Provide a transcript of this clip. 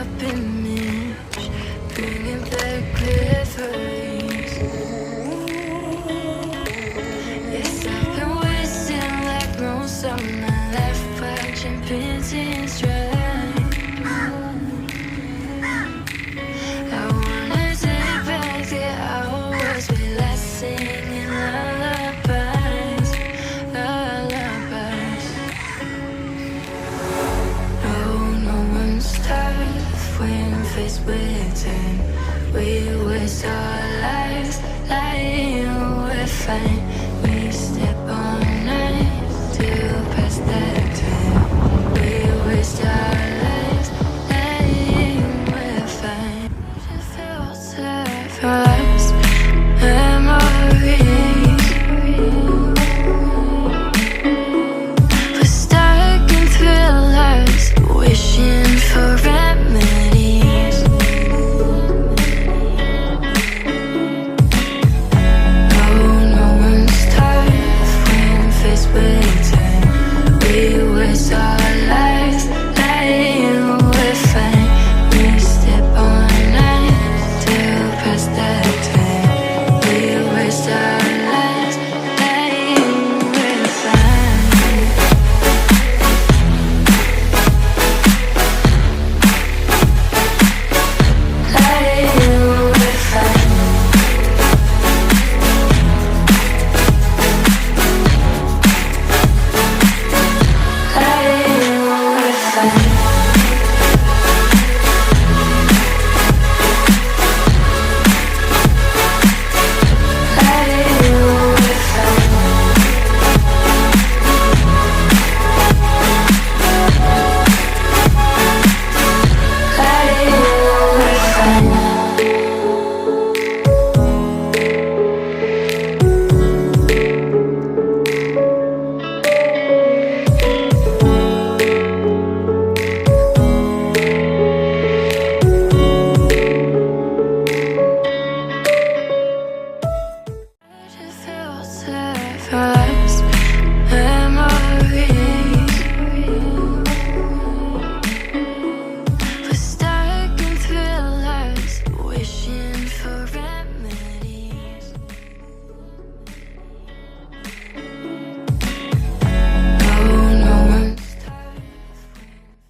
up image, bringing back memories. Yes, I've been wasting like most of my life, watching Pinterest right. I wanna take back the hours we last singing lullabies, lullabies. No one's tough when faced with time. We waste our lives lying, we're fine.